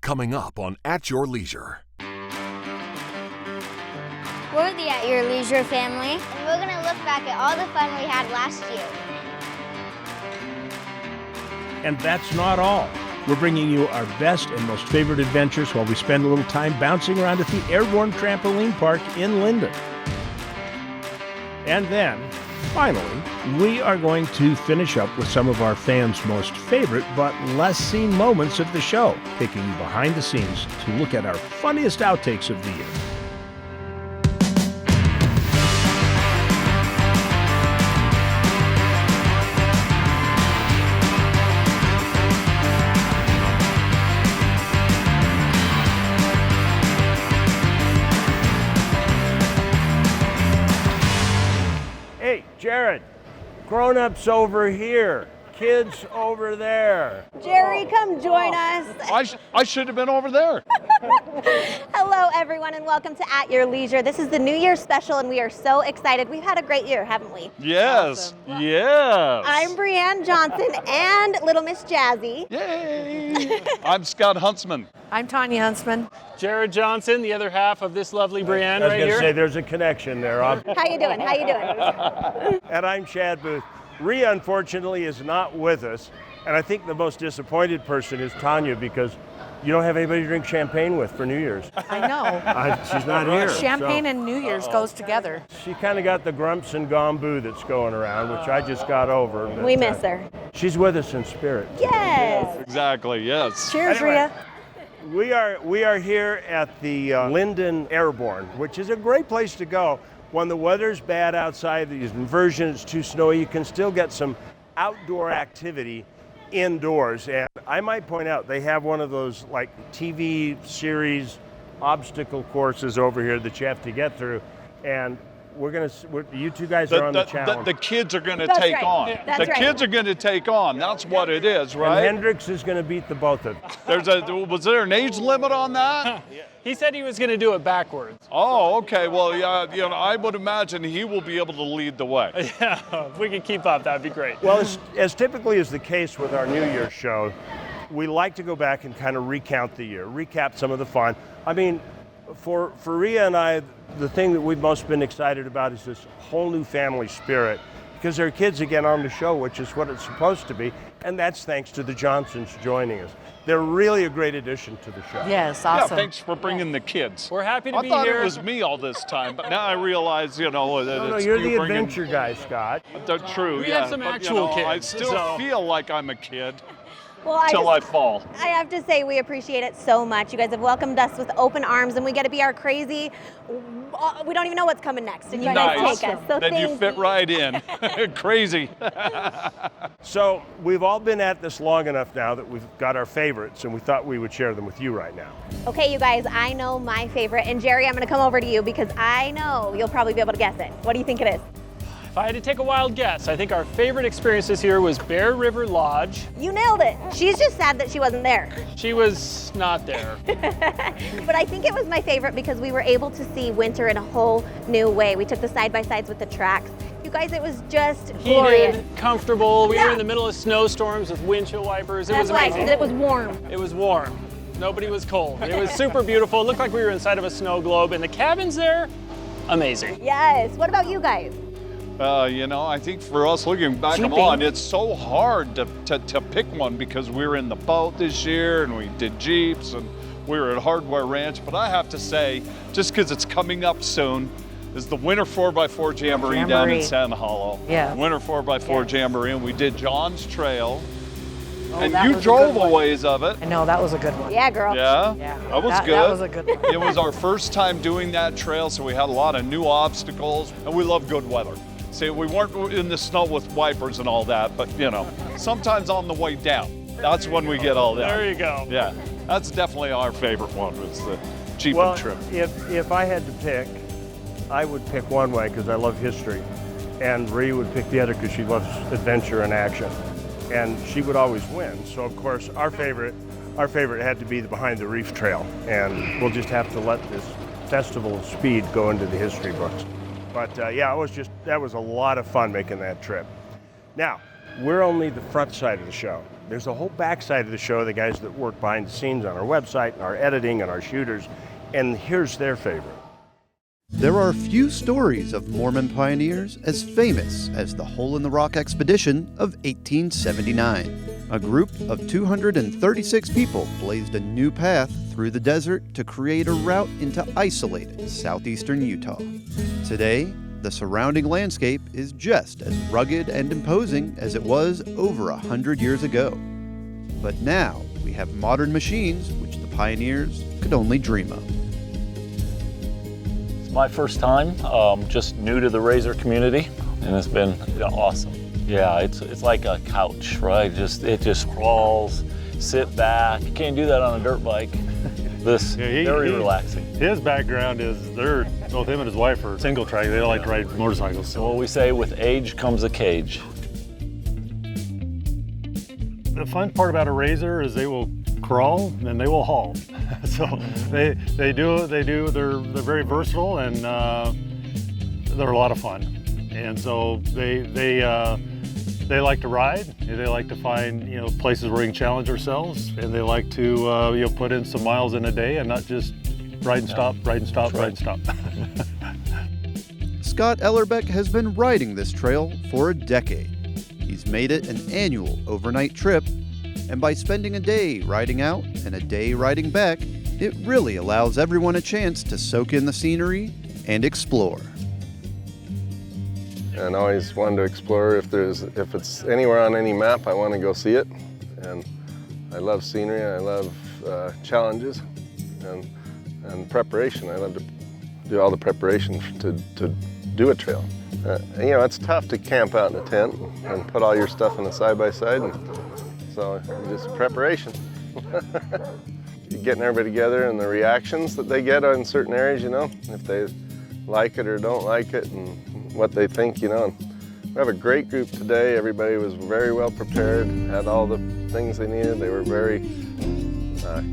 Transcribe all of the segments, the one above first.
Coming up on At Your Leisure. We're the At Your Leisure family, and we're gonna look back at all the fun we had last year. And that's not all. We're bringing you our best and most favorite adventures while we spend a little time bouncing around at the Airborne Trampoline Park in Lindon. And then, finally, we are going to finish up with some of our fans' most favorite but less seen moments of the show, taking you behind the scenes to look at our funniest outtakes of the year. Hey, Jared, grown-ups over here, kids over there. Jerry, come join us. I should have been over there. Hello, everyone, and welcome to At Your Leisure. This is the New Year's special, and we are so excited. We've had a great year, haven't we? Yes, yes. I'm Brianne Johnson and Little Miss Jazzy. Yay! I'm Scott Huntsman. I'm Tanya Huntsman. Jared Johnson, the other half of this lovely Brianne I was right going to here. say there's a connection there. How you doing? How you doing? And I'm Chad Booth. Rhea, unfortunately, is not with us. And I think the most disappointed person is Tanya because you don't have anybody to drink champagne with for New Year's. I know. She's not here. Champagne and New Year's goes together. She kind of got the grumps and gombu that's going around, which I just got over. But, We miss her. She's with us in spirit. Yes. Exactly, yes. Cheers, Anyway. Rhea. We are here at the Lindon Airborne, which is a great place to go. When the weather's bad outside, the inversion is too snowy, you can still get some outdoor activity indoors. And I might point out, they have one of those like TV series obstacle courses over here that you have to get through. And you two guys are on the challenge. The kids are going to That's take right. on. That's The right. kids are going to take on. That's what it is, And right? Hendrix is going to beat the both of you. Was there an age limit on that? He said he was going to do it backwards. Oh, okay. Well, yeah, I would imagine he will be able to lead the way. Yeah, if we could keep up, that'd be great. Well, as typically is the case with our New Year's show, we like to go back and kind of recount the year, recap some of the fun. I mean, for Rhea and I, the thing that we've most been excited about is this whole new family spirit, because there are kids again on the show, which is what it's supposed to be, and that's thanks to the Johnsons joining us. They're really a great addition to the show. Yes, Yeah, awesome. thanks for bringing the kids. We're happy to I be thought here. it was me all this time, but now I realize, that No, it's you're you the bringing- adventure guy, Scott. That's true, We yeah. have some but, actual I kids, still so- feel like I'm a kid Well, till I fall. I have to say we appreciate it so much. You guys have welcomed us with open arms, and we get to be our crazy. We don't even know what's coming next, and you guys Nice. take us. So Then you thank fit right in. Crazy. So we've all been at this long enough now that we've got our favorites, and we thought we would share them with you right now. Okay, you guys, I know my favorite, and Jerry, I'm going to come over to you because I know you'll probably be able to guess it. What do you think it is? If I had to take a wild guess, I think our favorite experience this year was Bear River Lodge. You nailed it. She's just sad that she wasn't there. She was not there. But I think it was my favorite because we were able to see winter in a whole new way. We took the side-by-sides with the tracks. You guys, it was just glorious. Heated, comfortable. We Yeah. were in the middle of snowstorms with windshield wipers. It That's was right, amazing. because it was warm. It was warm. Nobody was cold. It was super beautiful. It looked like we were inside of a snow globe. And the cabins there, amazing. Yes. What about you guys? I think for us looking back Jeeping. on, it's so hard to pick one because we were in the boat this year and we did Jeeps and we were at Hardware Ranch. But I have to say, just because it's coming up soon, is the Winter 4x4 Jamboree down in Jamboree. Santa Hollow. Yeah. Winter 4x4 Jamboree, and we did John's Trail. And that you was a drove good a one. ways of it. I know, that was a good one. Yeah, girl. Yeah? Yeah. That was good. That was a good one. It was our first time doing that trail, so we had a lot of new obstacles, and we love good weather. See, we weren't in the snow with wipers and all that, but sometimes on the way down, that's when we get all that. There you go. Yeah, that's definitely our favorite one, was the Jeep Well, trip. if I had to pick, I would pick one way because I love history, and Rhea would pick the other because she loves adventure and action, and she would always win. So of course our favorite had to be the Behind the Reef Trail, and we'll just have to let this Festival of Speed go into the history books. But that was a lot of fun making that trip. Now, we're only the front side of the show. There's a whole backside of the show, the guys that work behind the scenes on our website, and our editing, and our shooters, and here's their favorite. There are few stories of Mormon pioneers as famous as the Hole in the Rock expedition of 1879. A group of 236 people blazed a new path through the desert to create a route into isolated southeastern Utah. Today, the surrounding landscape is just as rugged and imposing as it was over 100 years ago. But now we have modern machines which the pioneers could only dream of. It's my first time, just new to the Razor community, and it's been awesome. Yeah, it's like a couch, right? It just crawls, sit back. You can't do that on a dirt bike. Very relaxing. His background is both him and his wife are single track. They like to ride motorcycles. So what we say, with age comes a cage. The fun part about a Razor is they will crawl and they will haul. So they're very versatile, and they're a lot of fun. And so they like to ride. They like to find places where we can challenge ourselves, and they like to put in some miles in a day and not just ride and stop, ride and stop, ride and stop. Scott Ellerbeck has been riding this trail for a decade. He's made it an annual overnight trip, and by spending a day riding out and a day riding back, it really allows everyone a chance to soak in the scenery and explore. And I always wanted to explore. If it's anywhere on any map, I want to go see it. And I love scenery. I love challenges and preparation. I love to do all the preparation to do a trail. It's tough to camp out in a tent and put all your stuff in a side-by-side. So just preparation. You're getting everybody together, and the reactions that they get in certain areas, if they like it or don't like it, and what they think, We have a great group today. Everybody was very well prepared, had all the things they needed. They were very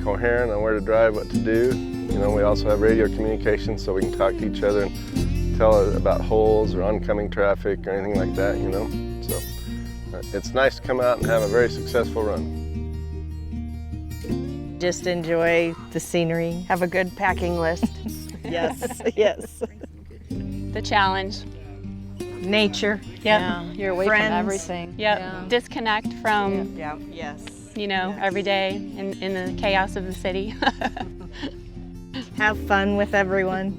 coherent on where to drive, what to do. We also have radio communication, so we can talk to each other and tell about holes or oncoming traffic or anything like that, So it's nice to come out and have a very successful run. Just enjoy the scenery. Have a good packing list. Yes, yes. The challenge. Nature. Yep. Yeah. You're away Friends. from everything. Yep. Yeah. Disconnect from, Yes. every day in the chaos of the city. Have fun with everyone.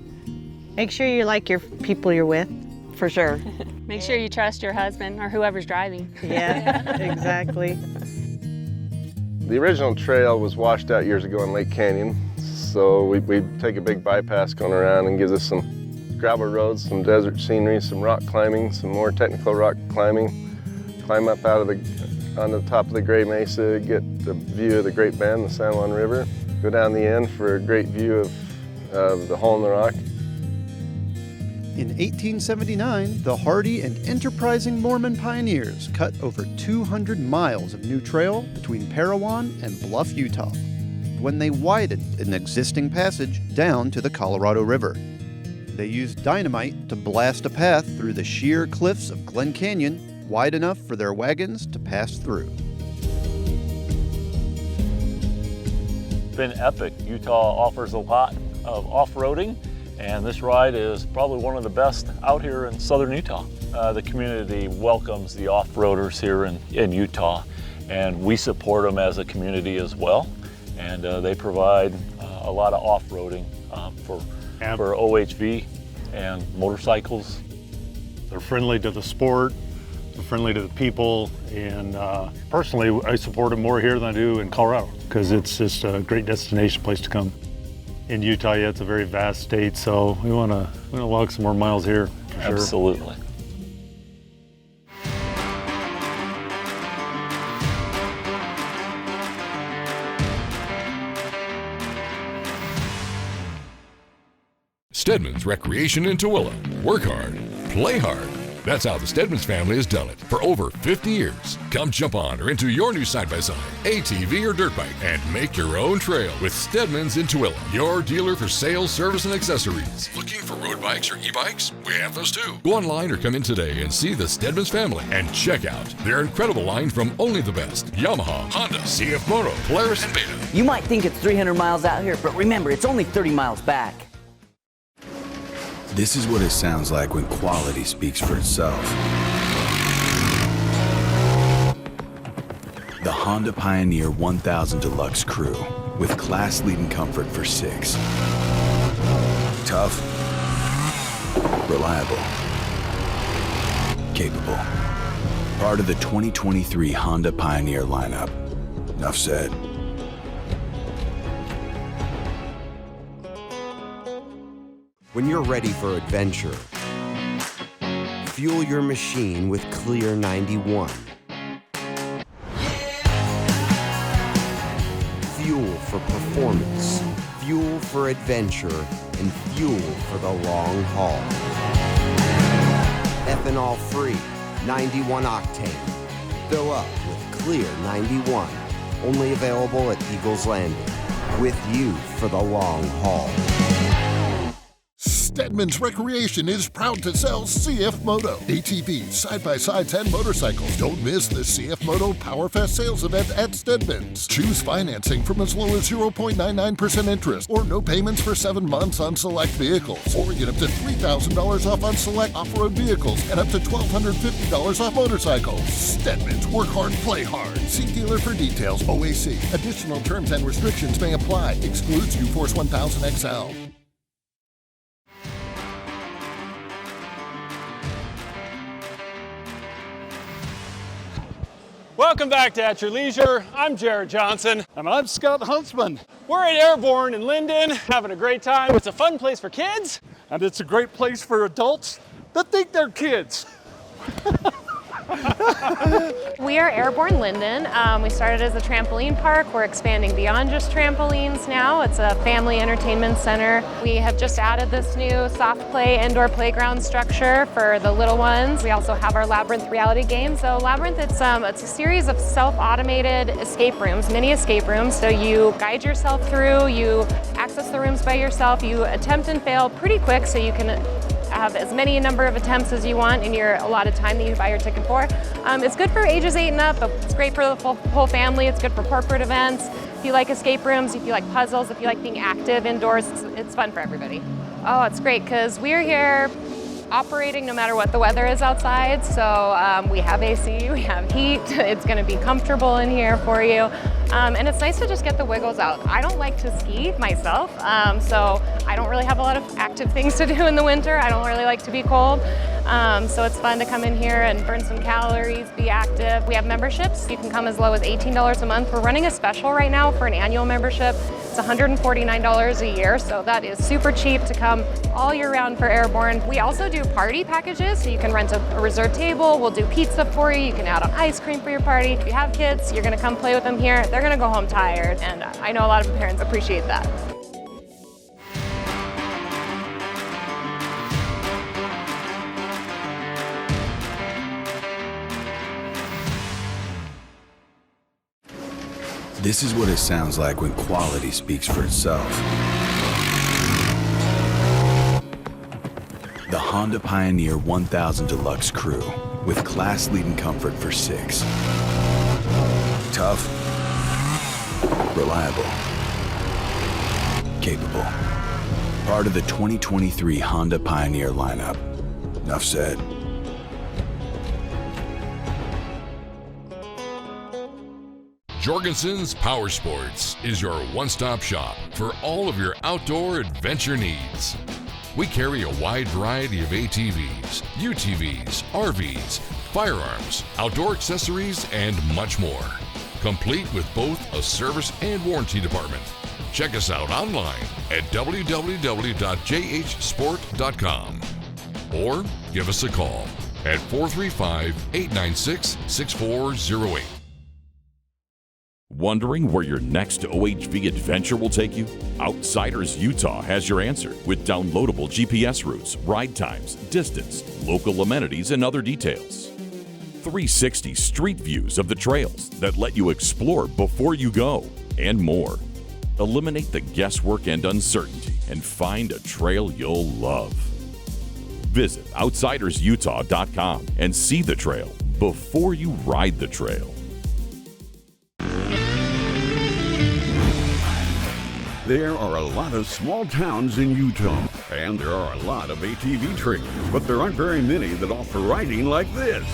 Make sure you like your people you're with. For sure. Make sure you trust your husband or whoever's driving. Yeah, exactly. The original trail was washed out years ago in Lake Canyon, so we take a big bypass going around and gives us some gravel roads, some desert scenery, some rock climbing, some more technical rock climbing. Climb up on the top of the Gray Mesa, get the view of the Great Bend, the San Juan River. Go down the end for a great view of the Hole in the Rock. In 1879, the hardy and enterprising Mormon pioneers cut over 200 miles of new trail between Parowan and Bluff, Utah, when they widened an existing passage down to the Colorado River. They used dynamite to blast a path through the sheer cliffs of Glen Canyon, wide enough for their wagons to pass through. It's been epic. Utah offers a lot of off-roading, and this ride is probably one of the best out here in southern Utah. The community welcomes the off-roaders here in Utah, and we support them as a community as well. And they provide a lot of off-roading for OHV and motorcycles. They're friendly to the sport, they're friendly to the people, and personally, I support them more here than I do in Colorado, because it's just a great destination place to come. In Utah, it's a very vast state, so we want to log some more miles here, for sure. Absolutely. Stedman's Recreation in Tooele. Work hard, play hard. That's how the Stedman's family has done it for over 50 years. Come jump on or into your new side-by-side, ATV or dirt bike, and make your own trail with Stedman's in Tooele, your dealer for sales, service, and accessories. Looking for road bikes or e-bikes? We have those too. Go online or come in today and see the Stedman's family and check out their incredible line from only the best: Yamaha, Honda, CF Moto, Polaris, and Beta. You might think it's 300 miles out here, but remember, it's only 30 miles back. This is what it sounds like when quality speaks for itself. The Honda Pioneer 1000 Deluxe Crew with class-leading comfort for 6. Tough, reliable, capable. Part of the 2023 Honda Pioneer lineup. Enough said. When you're ready for adventure, fuel your machine with Clear 91. Fuel for performance, fuel for adventure, and fuel for the long haul. Ethanol-free, 91 octane. Fill up with Clear 91. Only available at Eagles Landing. With you for the long haul. Stedman's Recreation is proud to sell CF Moto, ATVs, side-by-sides, and motorcycles. Don't miss the CF Moto PowerFest sales event at Stedman's. Choose financing from as low as 0.99% interest or no payments for 7 months on select vehicles. Or get up to $3,000 off on select off-road vehicles and up to $1,250 off motorcycles. Stedman's, work hard, play hard. See dealer for details. OAC. Additional terms and restrictions may apply. Excludes U-Force 1000 XL. Welcome back to At Your Leisure. I'm Jared Johnson. And I'm Scott Huntsman. We're at Airborne in Lindon, having a great time. It's a fun place for kids. And it's a great place for adults that think they're kids. We are Airborne Lindon. We started as a trampoline park. We're expanding beyond just trampolines now. It's a family entertainment center. We have just added this new soft play indoor playground structure for the little ones. We also have our Labyrinth reality game. So Labyrinth, it's a series of self-automated escape rooms, mini escape rooms. So you guide yourself through, you access the rooms by yourself, you attempt and fail pretty quick so you can have as many number of attempts as you want in your allotted time that you buy your ticket for. It's good for ages 8 and up, but it's great for the whole family. It's good for corporate events. If you like escape rooms, if you like puzzles, if you like being active indoors, it's fun for everybody. Oh, it's great because we're here operating no matter what the weather is outside. So we have AC, we have heat. It's going to be comfortable in here for you. And it's nice to just get the wiggles out. I don't like to ski myself, so I don't really have a lot of active things to do in the winter. I don't really like to be cold. So it's fun to come in here and burn some calories, be active. We have memberships. You can come as low as $18 a month. We're running a special right now for an annual membership. It's $149 a year, so that is super cheap to come all year round for Airborne. We also do party packages, so you can rent a reserved table. We'll do pizza for you. You can add on ice cream for your party. If you have kids, you're gonna come play with them here. They're gonna go home tired, and I know a lot of parents appreciate that. This is what it sounds like when quality speaks for itself. The Honda Pioneer 1000 Deluxe Crew with class-leading comfort for 6. Tough, reliable, capable. Part of the 2023 Honda Pioneer lineup. Enough said. Jorgensen's Power Sports is your one-stop shop for all of your outdoor adventure needs. We carry a wide variety of ATVs, UTVs, RVs, firearms, outdoor accessories, and much more. Complete with both a service and warranty department. Check us out online at www.jhsport.com or give us a call at 435-896-6408. Wondering where your next OHV adventure will take you? Outsiders Utah has your answer with downloadable GPS routes, ride times, distance, local amenities, and other details. 360 street views of the trails that let you explore before you go, and more. Eliminate the guesswork and uncertainty and find a trail you'll love. Visit outsidersutah.com and see the trail before you ride the trail. There are a lot of small towns in Utah, and there are a lot of ATV trails, but there aren't very many that offer riding like this.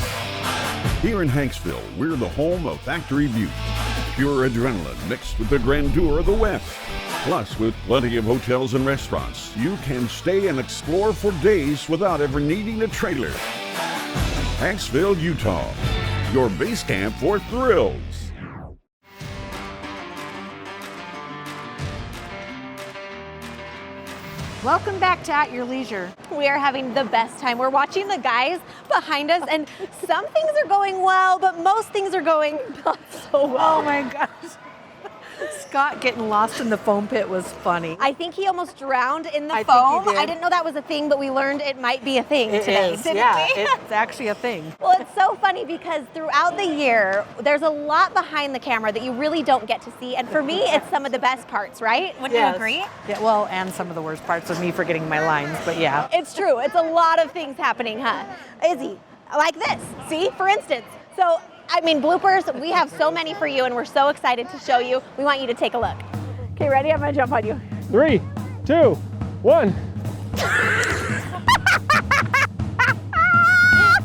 Here in Hanksville, we're the home of Factory Butte. Pure adrenaline mixed with the grandeur of the West. Plus, with plenty of hotels and restaurants, you can stay and explore for days without ever needing a trailer. Hanksville, Utah, your base camp for thrills. Welcome back to At Your Leisure. We are having the best time. We're watching the guys behind us, and some things are going well, but most things are going not so well. Oh my gosh. Scott getting lost in the foam pit was funny. I think he almost drowned in the I foam. think he did. I didn't know that was a thing, but we learned it might be a thing today, didn't we? It's actually a thing. Well, it's so funny because throughout the year, there's a lot behind the camera that you really don't get to see. And for me, it's some of the best parts, right? Wouldn't you agree? Yeah, well, and some of the worst parts of me forgetting my lines, but yeah. It's true. It's a lot of things happening, huh? Izzy, like this. See, for instance. So, I mean, bloopers, we have so many for you, and we're so excited to show you. We want you to take a look. Okay, ready? I'm gonna jump on you. 3, 2, 1.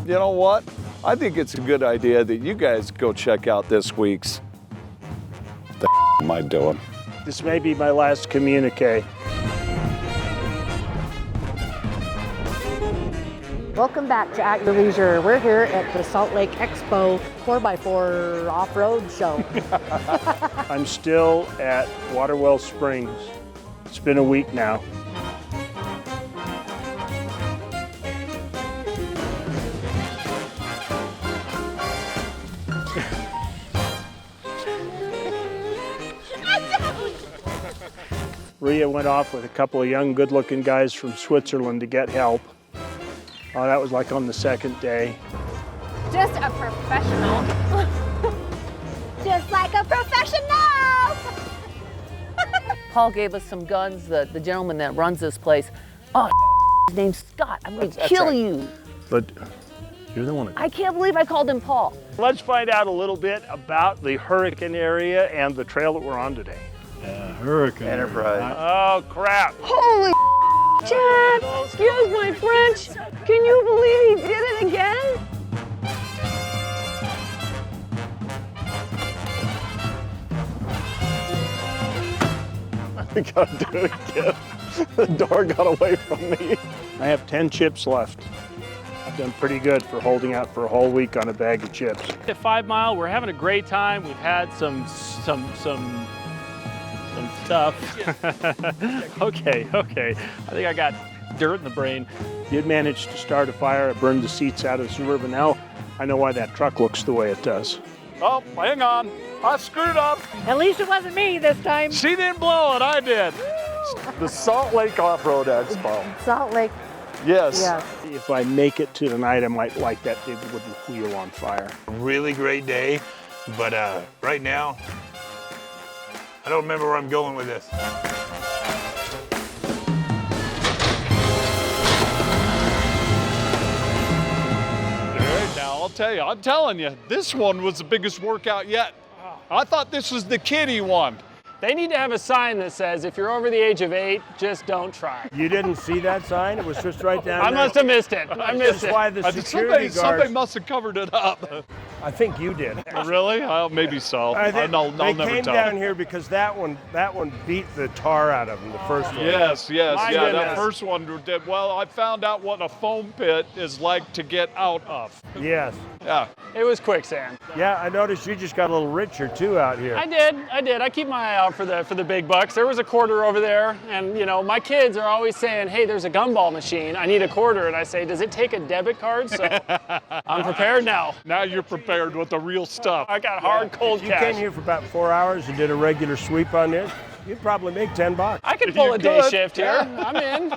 You know what? I think it's a good idea that you guys go check out this week's. The am I doing? This may be my last communique. Welcome back to At Your Leisure. We're here at the Salt Lake Expo 4x4 off-road show. I'm still at Waterwell Springs. It's been a week now. Rhea went off with a couple of young, good-looking guys from Switzerland to get help. Oh, that was like on the second day. Just a professional. Just like a professional! Paul gave us some guns, the gentleman that runs this place. Oh, his name's Scott. I'm going to kill you. But you're the one that... I can't believe I called him Paul. Let's find out a little bit about the hurricane area and the trail that we're on today. Hurricane. Enterprise. Oh, crap. Holy Chad, excuse my French. Can you believe he did it again? I gotta do it again. The door got away from me. I have 10 chips left. I've done pretty good for holding out for a whole week on a bag of chips. At 5 Mile, we're having a great time. We've had some stuff. Okay. I think I got dirt in the brain. Did manage to start a fire. I burned the seats out of the Suburban. Now I know why that truck looks the way it does. Oh, hang on. I screwed up. At least it wasn't me this time. She didn't blow it, I did. The Salt Lake Off-Road Expo. Salt Lake. Yes. Yeah. If I make it to tonight, I might light that big wooden wheel on fire. Really great day, but right now, I don't remember where I'm going with this. Now, I'll tell you, I'm telling you, this one was the biggest workout yet. I thought this was the kiddie one. They need to have a sign that says, if you're over the age of 8, just don't try. You didn't see that sign? It was just right down I there. must have missed it. I missed it. Why the security guards... Somebody must have covered it up. I think you did. Really? Maybe so. I think I'll they never came tell. down here because that one beat the tar out of them, the first one. Yes, My yeah, goodness. that first one did. Well, I found out what a foam pit is like to get out of. Yes. Yeah. It was quicksand. Yeah, I noticed you just got a little richer too out here. I did. I keep my eye out for the big bucks. There was a quarter over there, and you know, my kids are always saying, hey, there's a gumball machine. I need a quarter. And I say, does it take a debit card? So I'm prepared now. Now you're prepared. fared with the real stuff. I got hard, cold If you cash. came here for about 4 hours and did a regular sweep on this, you'd probably make $10. I could pull a day shift here. I'm in.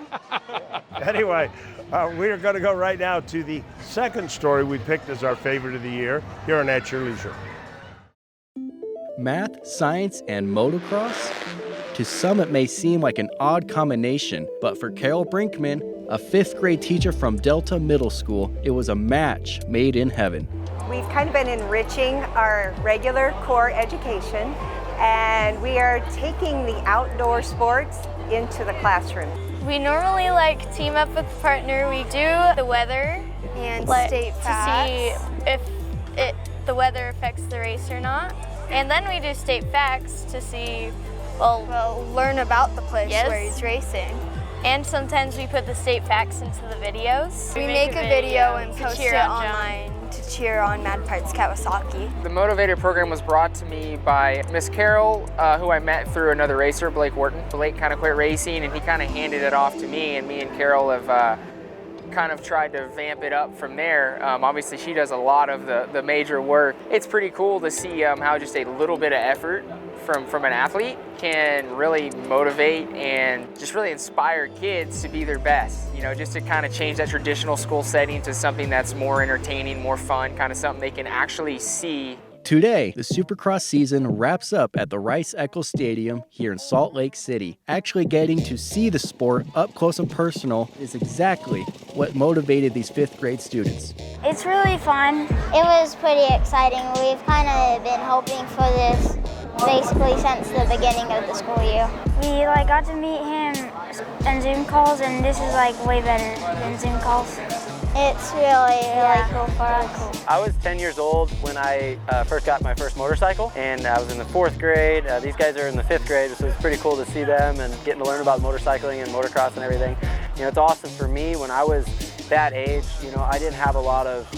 Anyway, we are going to go right now to the second story we picked as our favorite of the year here on At Your Leisure. Math, science, and motocross? To some, it may seem like an odd combination, but for Carol Brinkman, a 5th grade teacher from Delta Middle School, it was a match made in heaven. We've kind of been enriching our regular core education, and we are taking the outdoor sports into the classroom. We normally team up with a partner. We do the weather And like, state facts. to see if the weather affects the race or not. And then we do state facts to see, learn about the place yes. where he's racing. And sometimes we put the state facts into the videos. We make a video and to post cheer it on John. online to cheer on Mad Parts Kawasaki. The Motivator program was brought to me by Miss Carol, who I met through another racer, Blake Wharton. Blake kind of quit racing and he kind of handed it off to me, and me and Carol have kind of tried to vamp it up from there. Obviously she does a lot of the major work. It's pretty cool to see how just a little bit of effort from an athlete can really motivate and just really inspire kids to be their best. You know, just to kind of change that traditional school setting to something that's more entertaining, more fun, kind of something they can actually see. Today, the Supercross season wraps up at the Rice-Eccles Stadium here in Salt Lake City. Actually getting to see the sport up close and personal is exactly what motivated these 5th grade students. It's really fun. It was pretty exciting. We've kind of been hoping for this basically since the beginning of the school year. We got to meet him in Zoom calls, and this is way better than Zoom calls. It's really cool for us. I was 10 years old when I first got my first motorcycle, and I was in the 4th grade. These guys are in the 5th grade, so it's pretty cool to see them and getting to learn about motorcycling and motocross and everything. You know, it's awesome for me. When I was that age, you know, I didn't have a lot of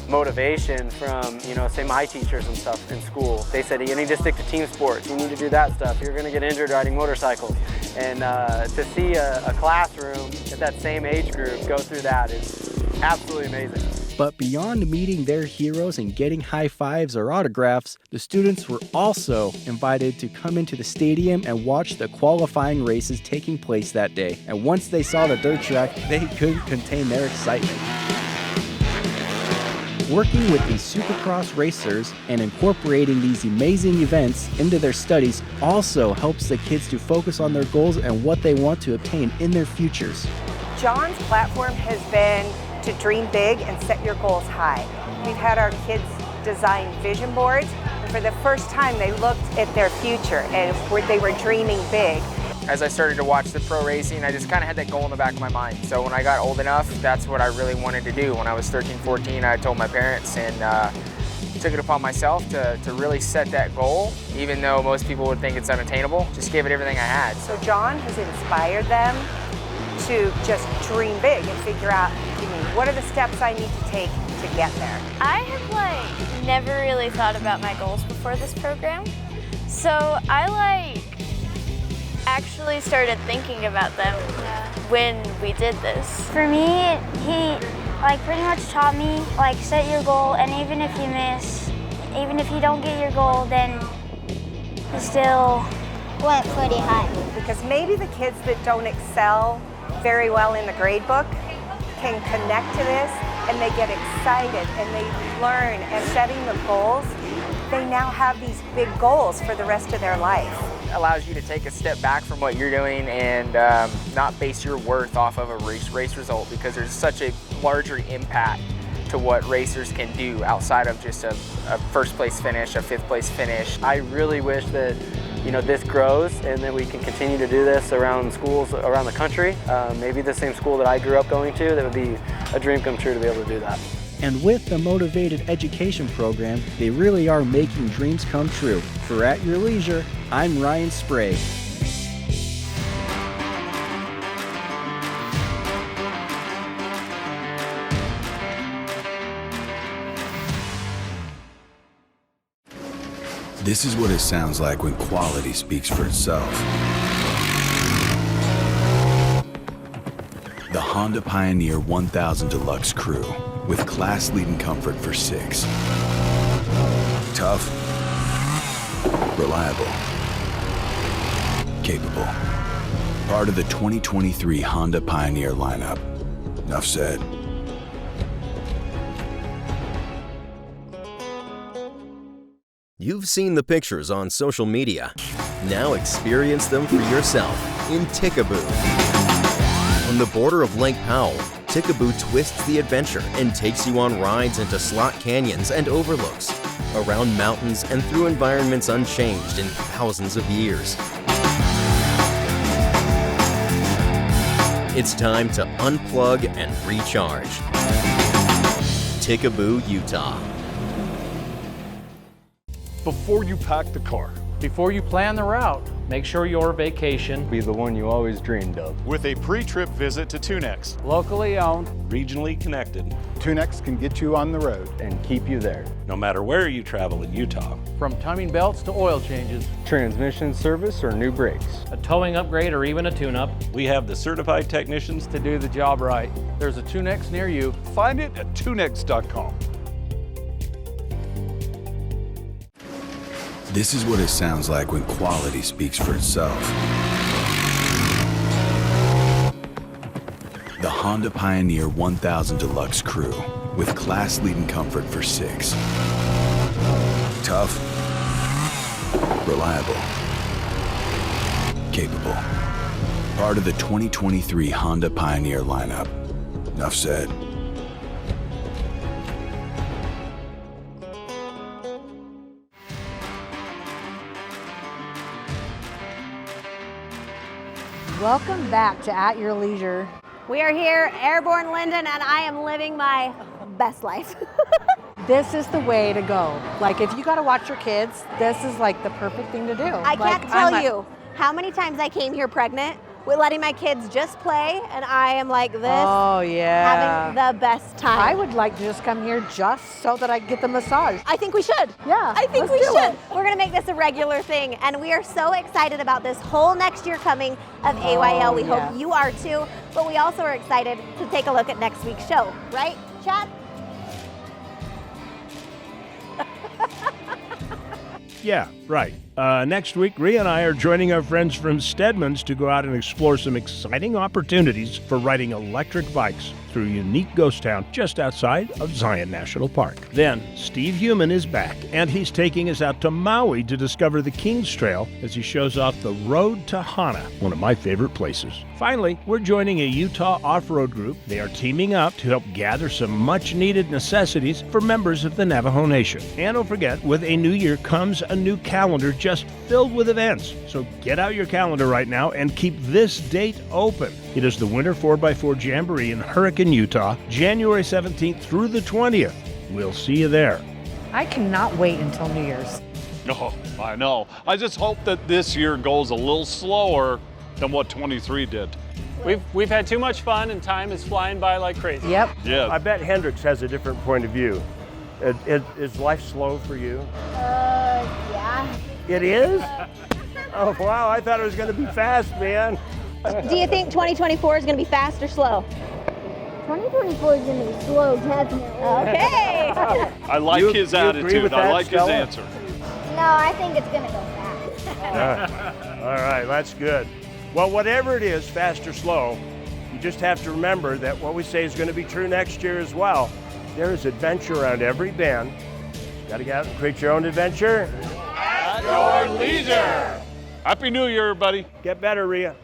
motivation from, you know, say my teachers and stuff in school. They said, you need to stick to team sports, you need to do that stuff, you're going to get injured riding motorcycles. And to see a classroom at that same age group go through that is absolutely amazing. But beyond meeting their heroes and getting high fives or autographs, the students were also invited to come into the stadium and watch the qualifying races taking place that day. And once they saw the dirt track, they couldn't contain their excitement. Working with these Supercross racers and incorporating these amazing events into their studies also helps the kids to focus on their goals and what they want to obtain in their futures. John's platform has been to dream big and set your goals high. We've had our kids design vision boards, and for the first time they looked at their future and they were dreaming big. As I started to watch the pro racing, I just kind of had that goal in the back of my mind. So when I got old enough, that's what I really wanted to do. When I was 13, 14, I told my parents and took it upon myself to really set that goal, even though most people would think it's unattainable. Just gave it everything I had. So John has inspired them to just dream big and figure out, what are the steps I need to take to get there? I have never really thought about my goals before this program. So I actually started thinking about them when we did this. For me, he pretty much taught me set your goal, and even if you miss, even if you don't get your goal, then you still went pretty high. Because maybe the kids that don't excel very well in the grade book can connect to this, and they get excited and they learn, and setting the goals, they now have these big goals for the rest of their life. It allows you to take a step back from what you're doing and not base your worth off of a race result, because there's such a larger impact to what racers can do outside of just a first place finish, a 5th place finish. I really wish that this grows and that we can continue to do this around schools around the country. Maybe the same school that I grew up going to, that would be a dream come true to be able to do that. And with the Motivated Education program, they really are making dreams come true. For At Your Leisure, I'm Ryan Sprague. This is what it sounds like when quality speaks for itself. The Honda Pioneer 1000 Deluxe Crew, with class-leading comfort for 6. Tough, reliable, capable. Part of the 2023 Honda Pioneer lineup. Enough said. You've seen the pictures on social media. Now experience them for yourself in Tickaboo. On the border of Lake Powell, Tickaboo twists the adventure and takes you on rides into slot canyons and overlooks, around mountains and through environments unchanged in thousands of years. It's time to unplug and recharge. Tickaboo, Utah. Before you pack the car, before you plan the route, make sure your vacation be the one you always dreamed of. with a pre-trip visit to Tunex. Locally owned, regionally connected. Tunex can get you on the road and keep you there. No matter where you travel in Utah. From timing belts to oil changes, transmission service or new brakes, a towing upgrade or even a tune-up, We have the certified technicians to do the job right. There's a Tunex near you. Find it at tunex.com. This is what it sounds like when quality speaks for itself. The Honda Pioneer 1000 Deluxe Crew with class-leading comfort for 6. Tough, reliable, capable. Part of the 2023 Honda Pioneer lineup. Enough said. Welcome back to At Your Leisure. We are here, Airborne Lindon, and I am living my best life. This is the way to go. Like, if you got to watch your kids, this is like the perfect thing to do. I can't tell you how many times I came here pregnant with letting my kids just play, and I am like this, oh yeah, having the best time. I would like to just come here just so that I can get the massage. I think we should. Yeah, I think let's we do should. it. We're gonna make this a regular thing, and we are so excited about this whole next year coming of AYL. We yeah. hope you are too, but we also are excited to take a look at next week's show, right, Chad? Yeah, right. Next week, Rhea and I are joining our friends from Stedman's to go out and explore some exciting opportunities for riding electric bikes through a unique ghost town just outside of Zion National Park. Then, Steve Human is back, and he's taking us out to Maui to discover the Kings Trail as he shows off the Road to Hana, one of my favorite places. Finally, we're joining a Utah off-road group. They are teaming up to help gather some much-needed necessities for members of the Navajo Nation. And don't forget, with a new year comes a new calendar just filled with events. So get out your calendar right now and keep this date open. It is the Winter 4x4 Jamboree in Hurricane, Utah, January 17th through the 20th. We'll see you there. I cannot wait until New Year's. Oh, I know. I just hope that this year goes a little slower than what 23 did. We've had too much fun and time is flying by like crazy. Yep. Yeah. I bet Hendrix has a different point of view. Is life slow for you? Yeah. It is? Oh, wow, I thought it was going to be fast, man. Do you think 2024 is gonna be fast or slow? 2024 is going to be slow, definitely. Okay. I like his you agree attitude. with I that, like Stella? his answer. No, I think it's going to go fast. All right, that's good. Well, whatever it is, fast or slow, you just have to remember that what we say is going to be true next year as well. There is adventure around every bend. You got to get out and create your own adventure. At your leisure. Happy New Year, everybody. Get better, Rhea.